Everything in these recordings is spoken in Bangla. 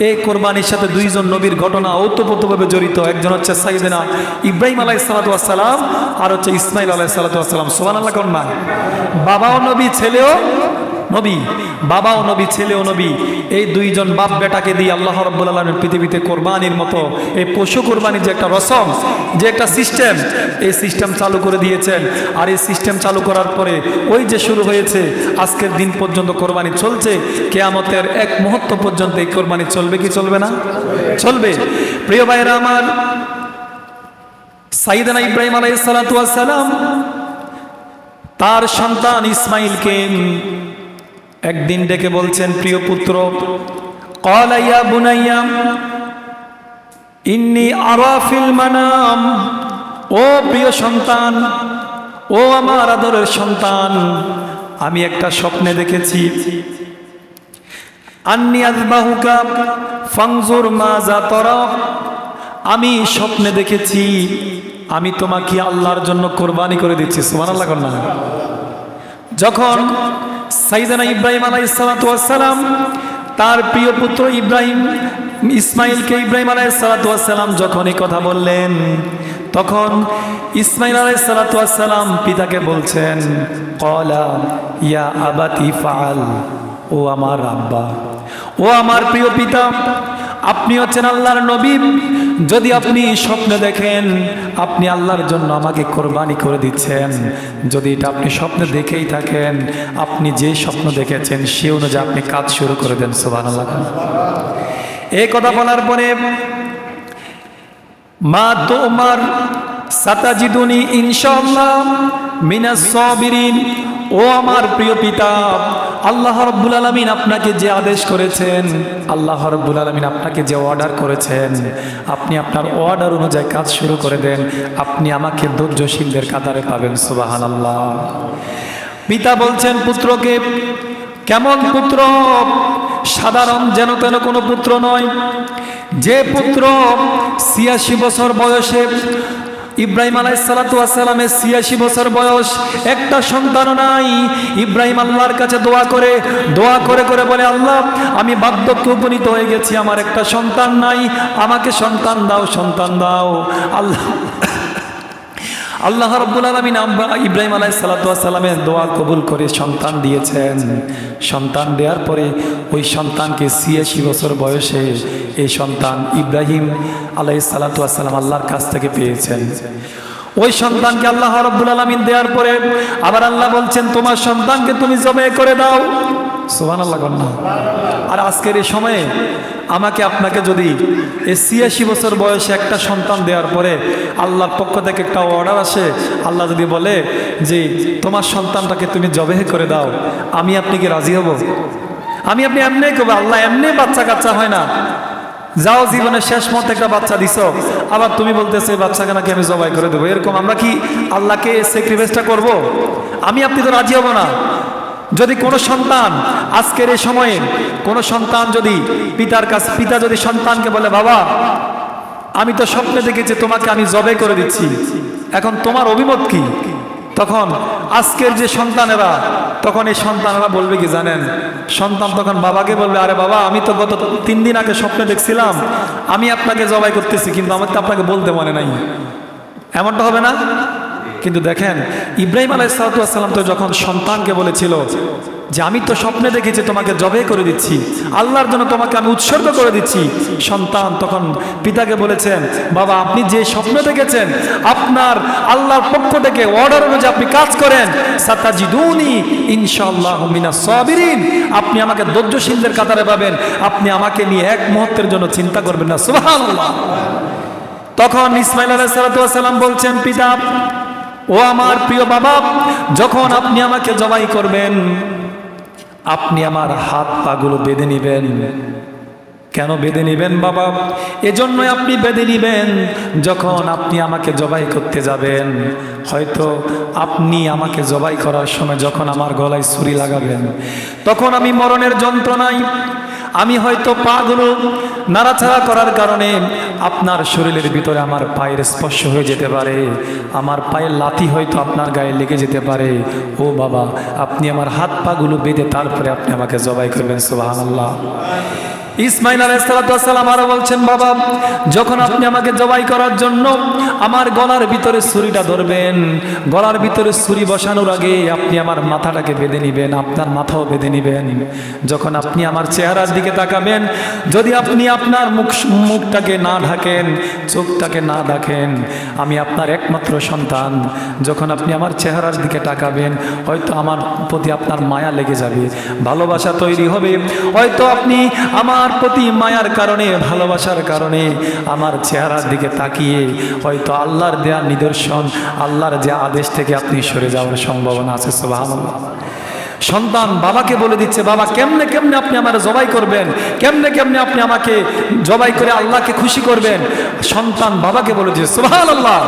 এই কোরবানির সাথে দুইজন নবীর ঘটনা ওতপ্রোতভাবে জড়িত। একজন হচ্ছে সাইয়েদনা ইব্রাহিম আলাইহিস সালাতু ওয়াস সালাম, আর হচ্ছে ইসমাইল আলাইহিস সালাতু ওয়াস সালাম। সুবহানাল্লাহ কোন না? বাবাও নবী, ছেলেও নবী, বাবাও নবী, ছেলেও নবী। এই দুইজন বাপ বেটাকে দিয়ে আল্লাহ রাব্বুল আলামিন পৃথিবীতে কোরবানির মতো এই পশু কোরবানির যে একটা রসম, যে একটা সিস্টেম, এই সিস্টেম চালু করে দিয়েছেন। আর এই সিস্টেম চালু করার পরে ওই যে শুরু হয়েছে, আজকের দিন পর্যন্ত কোরবানি চলছে। কিয়ামতের এক মুহূর্ত পর্যন্ত এই কোরবানি চলবে কি চলবে না? চলবে। প্রিয় ভাইরা আমার, সাইয়েদনা ইব্রাহিম আলাইহিস সালাতু ওয়াস সালাম তার সন্তান ইসমাইলকে একদিন ডেকে বলছেন, প্রিয় পুত্র, ক্বালা ইয়া বুনাইয়া ইন্নী আরা ফিল মানাম, ও প্রিয় সন্তান, ও আমার আদরের সন্তান, আমি একটা স্বপ্নে দেখেছি। আন্নী আযবাহুকা ফানজুর মাযা তারা, আমি স্বপ্নে দেখেছি আমি তোমাকে আল্লাহর জন্য কোরবানি করে দিচ্ছি। সুবহানাল্লাহ কোন না? যখন সাইয়েদনা ইব্রাহিম আলাইহিস সালাতু ওয়াস সালাম তার প্রিয় পুত্র ইসমাইলকে ইব্রাহিম আলাইহিস সালাতু ওয়াস সালাম যখন এই কথা বললেন, তখন ইসমাইল আলাইহিস সালাতু ওয়াস সালাম পিতাকে বলছেন, ক্বালা ইয়া আবাতি ফাআল, ও আমার আব্বা, ও আমার প্রিয় পিতা, আপনি হচ্ছেন আল্লাহর নবী। যদি আপনি স্বপ্নে দেখেন আপনি আল্লাহর জন্য আমাকে কোরবানি করে দিচ্ছেন, যদি এটা আপনি স্বপ্নে দেখেই থাকেন, আপনি যে স্বপ্ন দেখেছেন সে অনুযায়ী আপনি কাজ শুরু করে দেন। সুবহানাল্লাহ। এই কথা বলার পরে মা তুমার সাতাজিদুনি ইনশাআল্লাহ মিনাস সাবিরিন, ও আমার প্রিয় পিতা, আল্লাহ রাব্বুল আলামিন আপনাকে যে আদেশ করেছেন, আল্লাহ রাব্বুল আলামিন আপনাকে যে অর্ডার করেছেন, আপনি আপনার অর্ডার অনুযায়ী কাজ শুরু করে দেন, আপনি আমাকে ধৈর্যশীলদের কাতারে পাবেন। সুবহানাল্লাহ। পিতা বলছেন পুত্রকে, কেমন পুত্র? সাধারণ যেন তেন কোনো পুত্র নয়, যে পুত্র ৮৬ বছর বয়সে, ইব্রাহিম আলাইহিস সালাতু ওয়াস সালামের ৮৬ বছর বয়স, একটা সন্তানও নাই। ইব্রাহিম আল্লাহর কাছে দোয়া করে বলে, আল্লাহ আমি বার্ধক্যে উপনীত হয়ে গেছি, আমার একটা সন্তান নাই, আমাকে সন্তান দাও, সন্তান দাও। আল্লাহ রাব্বুল আলামিন ইব্রাহিম আলাইহিস সালাতু ওয়াস সালামের দোয়া কবুল করে সন্তান দিয়েছেন। সন্তান দেওয়ার পরে ওই সন্তানকে ৮৬ বছর বয়সে এই সন্তান ইব্রাহিম আলাইহিস সালাতু ওয়াস সালাম আল্লাহর কাছ থেকে পেয়েছেন। ওই সন্তানকে আল্লাহ রাব্বুল আলামিন দেওয়ার পরে আবার আল্লাহ বলছেন, তোমার সন্তানকে তুমি জবাই করে দাও। সুবহানাল্লাহ। আর আজকের এই সময়ে আমাকে আপনাকে যদি এই ৮৬ বছর বয়সে একটা সন্তান দেওয়ার পরে আল্লাহর পক্ষ থেকে একটা অর্ডার আসে, আল্লাহ যদি বলে যে তোমার সন্তানটাকে তুমি জবাই করে দাও, আমি আপনি কি রাজি হব? আমি আপনি এমনি করবো? আল্লাহ এমনি বাচ্চা কাচ্চা হয় না, যাও জীবনের শেষ মত একটা বাচ্চা দিছ, আবার তুমি বলতেছে বাচ্চাকে নাকি আমি জবাই করে দেবো, এরকম আমরা কি আল্লাহকে স্যাক্রিফাইসটা করব? আমি আপনি তো রাজি হব না। যদি কোনো সন্তান আজকের এই সময়ে কোনো সন্তান যদি পিতা যদি সন্তানকে বলে, বাবা আমি তো স্বপ্নে দেখেছি তোমাকে আমি জবাই করে দিচ্ছি, এখন তোমার অভিমত কি? তখন আজকের যে সন্তানেরা, তখন এই সন্তানেরা বলবে কি জানেন? সন্তান তখন বাবাকে বলবে, আরে বাবা আমি তো গত ৩ দিন আগে স্বপ্নে দেখছিলাম আমি আপনাকে জবাই করতেছি, কিন্তু আমার তো আপনাকে বলতে মনে নাই। এমনটা হবে না? কিন্তু দেখেন ইব্রাহিম আলাইহিস সালাতু ওয়াস সালাম তো যখন সন্তানকে বলেছিল যে আমি তো স্বপ্নে দেখেছি তোমাকে জবাই করে দিচ্ছি, আল্লাহর জন্য তোমাকে আমি উৎসর্গ করে দিচ্ছি, সন্তান তখন পিতাকে বলেছেন, বাবা আপনি যে স্বপ্ন দেখেছেন আপনার আল্লাহর পক্ষ থেকে অর্ডার অনুযায়ী আপনি কাজ করেন, সাতাজিদুনি ইনশাআল্লাহু মিনাস সাবিরিন, আপনি আমাকে ধৈর্যশীলদের কাতারে পাবেন, আপনি আমাকে নিয়ে এক মুহূর্তের জন্য চিন্তা করবেন না। সুবহানাল্লাহ। তখন ইসমাইল আলাইহিস সালাতু ওয়াস সালাম বলছেন, পিতা ও আমার প্রিয় বাবা, যখন আপনি আমাকে জবাই করবেন আপনি আমার হাত পাগুলো বেঁধে নিবেন। কেন বেঁধে নিবেন বাবা? এজন্যই আপনি বেঁধে নিবেন, যখন আপনি আমাকে জবাই করতে যাবেন, হয়তো আপনি আমাকে জবাই করার সময় যখন আমার গলায় ছুরি লাগাবেন, তখন আমি মরণের যন্ত্রণায় আমি হয়তো পাগুলো নাড়াচাড়া করার কারণে আপনার শরীরের ভিতরে আমার পায়ের স্পর্শ হয়ে যেতে পারে, আমার পায়ের লাথি হয়তো আপনার গায়ে লেগে যেতে পারে। ও বাবা আপনি আমার হাত পাগুলো বেঁধে তারপরে আপনি আমাকে জবাই করবেন। সুবহানাল্লাহ। ইসমাইল আলাইহিস সালাম আরো বলছেন, বাবা যখন আপনি আমাকে জবাই করার জন্য আমার গলার ভিতরে ছুরিটা ধরবেন, গলার ভিতরে ছুরি বসানোর আগে আপনি আমার মাথাটাকে বেঁধে নেবেন, আপনার মাথাও বেঁধে নেবেন। যখন আপনি আমার চেহারার দিকে তাকাবেন, যদি আপনি আপনার মুখটাকে না ঢাকেন, চোখটাকে না ঢাকেন, আমি আপনার একমাত্র সন্তান। যখন আপনি আমার চেহারার দিকে তাকাবেন, হয়তো আমার প্রতি আপনার মায়া লেগে যাবে, ভালোবাসা তৈরি হবে। হয়তো আপনি আমার প্রতি মায়ার কারণে, ভালোবাসার কারণে আমার চেহারার দিকে তাকিয়ে হয়তো আল্লাহর দেয়া নিদর্শন, আল্লাহর যে আদেশ থেকে আপনি সরে যাওয়ার সম্ভাবনা আছে। সুবহানাল্লাহ। সন্তান বাবাকে বলে দিচ্ছে, বাবা কেমনে কেমনে আপনি আমার জবাই করবেন, কেমনে কেমনে আপনি আমাকে জবাই করে আল্লাহকে খুশি করবেন। সন্তান বাবাকে বলে দিচ্ছে। সুবহানাল্লাহ।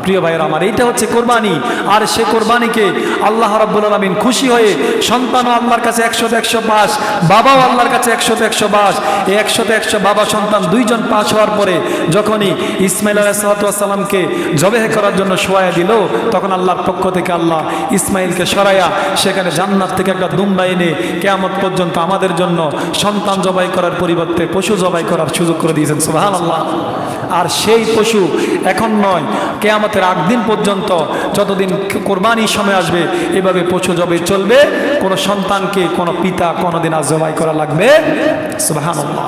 প্রিয় ভাইয়েরা আমার, এইটা হচ্ছে কোরবানি। আর সে কোরবানিকে আল্লাহ রাব্বুল আলামিন খুশি হয়ে, সন্তানও আল্লাহর কাছে 100-100 পাস, বাবাও আল্লাহর কাছে 100-100 পাস। এই 100-100 বাবা সন্তান দুইজন পাস হওয়ার পরে যখনই ইসমাইল আলাইহিস সালামকে জবেহ করার জন্য শোয়ায় দিল, তখন আল্লাহর পক্ষ থেকে আল্লাহ ইসমাইলকে সরাইয়া সেখানে জান্নাত থেকে একটা দুম্বা এনে কিয়ামত পর্যন্ত আমাদের জন্য সন্তান জবাই করার পরিবর্তে পশু জবাই করার সুযোগ করে দিয়েছেন। সুবহানাল্লাহ। আর সেই পশু এখন নয়, কিয়ামতের আগ দিন পর্যন্ত, যতদিন কোরবানির সময় আসবে, এভাবে পশু জবাই চলবে। কোনো সন্তানকে কোনো পিতা কোনোদিন আর জবাই করা লাগবে। সুবহানাল্লাহ।